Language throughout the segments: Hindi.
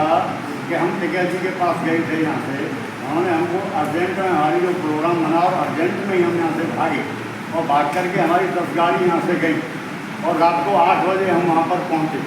था कि हम टिकैत जी के पास गए थे यहाँ से, उन्होंने हमको अर्जेंट में हमारी जो प्रोग्राम बना और अर्जेंट में ही हम यहाँ से भागे और भाग करके हमारी 10 गाड़ी यहाँ से गई और रात को 8 बजे हम वहाँ पर पहुँचे।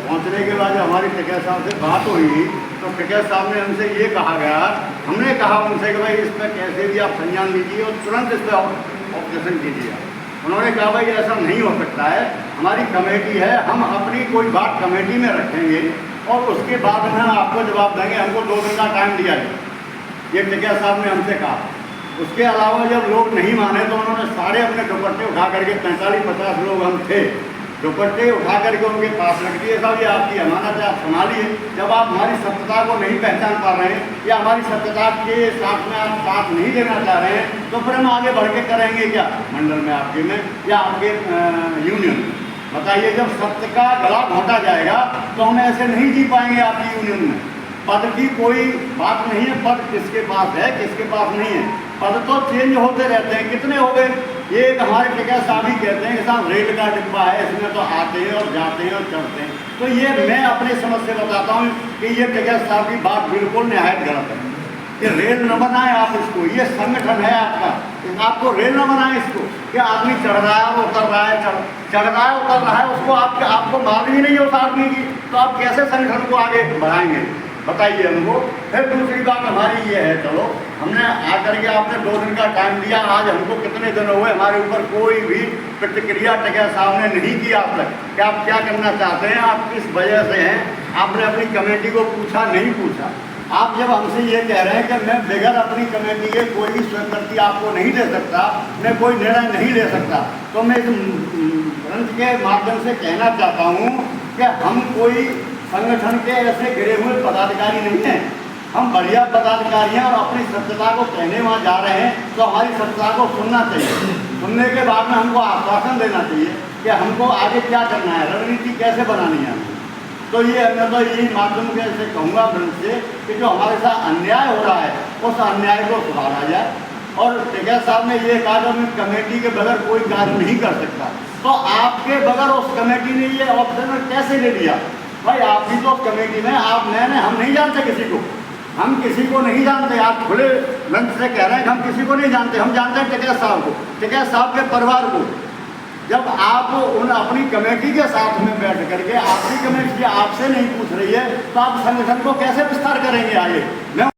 पहुँचने के बाद जब हमारी टिकैत साहब से बात हुई तो टिकैत साहब ने हमसे ये कहा गया, हमने कहा उनसे कि भाई इस पर कैसे भी आप संज्ञान लीजिए और तुरंत इस पर ऑपरेशन कीजिए। उन्होंने कहा भाई ऐसा नहीं हो सकता है, हमारी कमेटी है, हम अपनी कोई बात कमेटी में रखेंगे और उसके बाद में आपको जवाब देंगे, हमको 2 दिन का टाइम दिया जाए, ये टिकैत साहब ने हमसे कहा। उसके अलावा जब लोग नहीं माने तो उन्होंने सारे अपने दुपट्टे उठा करके 45-50 लोग हम थे, दुपट्टे उठा करके उनके पास रख दिए। साहब ये आपकी अमानत है, आप संभालिए। जब आप हमारी सत्यता को नहीं पहचान पा रहे हैं या हमारी सत्यता के साथ में आप साथ नहीं देना चाह रहे हैं तो फिर हम आगे बढ़ के करेंगे क्या मंडल में आपके में या आपके यूनियन में? बताइए, जब सत्य का गला घोंटा जाएगा तो हम ऐसे नहीं जी पाएंगे आपकी यूनियन में। पद की कोई बात नहीं है, पद किसके पास है किसके पास नहीं है, पद तो चेंज होते रहते हैं। कितने हो गए? ये एक हमारे टिकैत साहब ही कहते हैं कि साहब रेल का डिब्बा है, इसमें तो आते हैं और जाते हैं और चढ़ते हैं। तो ये मैं अपने समझ से बताता हूँ कि ये टिकैत साहब की बात बिल्कुल निहायत गलत है। कि रेल न बनाए आप इसको, ये संगठन है आपका, आपको रेल न बनाए इसको कि आदमी चढ़ रहा है वो उतर रहा है, चढ़ रहा है उतर रहा है, उसको आपको मालूम ही नहीं है उस आदमी की, तो आप कैसे संगठन को आगे बढ़ाएंगे? बताइए हमको। फिर दूसरी बात हमारी ये है, चलो हमने आकर के आपने 2 दिन का टाइम दिया, आज हमको कितने दिन हुए, हमारे ऊपर कोई भी प्रतिक्रिया टिकैत साहब ने नहीं की आज तक कि आप क्या करना चाहते हैं, आप किस वजह से हैं, आपने अपनी कमेटी को पूछा नहीं पूछा। आप जब हमसे ये कह रहे हैं कि मैं बगैर अपनी कमेटी के कोई भी स्वीकृति आपको नहीं दे सकता, मैं कोई निर्णय नहीं ले सकता, तो मैं इस ग्रंथ के माध्यम से कहना चाहता हूँ कि हम कोई संगठन के ऐसे गिरे हुए पदाधिकारी नहीं हैं, हम बढ़िया पदाधिकारी हैं और अपनी सत्यता को कहने वहाँ जा रहे हैं तो हमारी सत्यता को सुनना चाहिए। सुनने के बाद में हमको आश्वासन देना चाहिए कि हमको आगे क्या करना है, रणनीति कैसे बनानी है। तो ये मैं तो यही माध्यम के से कहूँगा ग्रंथ से कि जो हमारे साथ अन्याय हो रहा है उस अन्याय को सुधारा जाए। और टिकैत साहब ने ये कहा कि मैं कमेटी के बगैर कोई कार्य नहीं कर सकता, तो आपके बगैर उस कमेटी ने ये ऑप्शन कैसे ले लिया? भाई आप भी तो कमेटी में, आप मैंने हम नहीं जानते किसी को, हम किसी को नहीं जानते। आप खुले ग्रंथ से कह रहे हैं कि हम किसी को नहीं जानते, हम जानते हैं टिकैत साहब को, टिकैत साहब के परिवार को। जब आप उन अपनी कमेटी के साथ में बैठ करके आपकी कमेटी आपसे नहीं पूछ रही है तो आप संगठन को कैसे विस्तार करेंगे आगे? मैं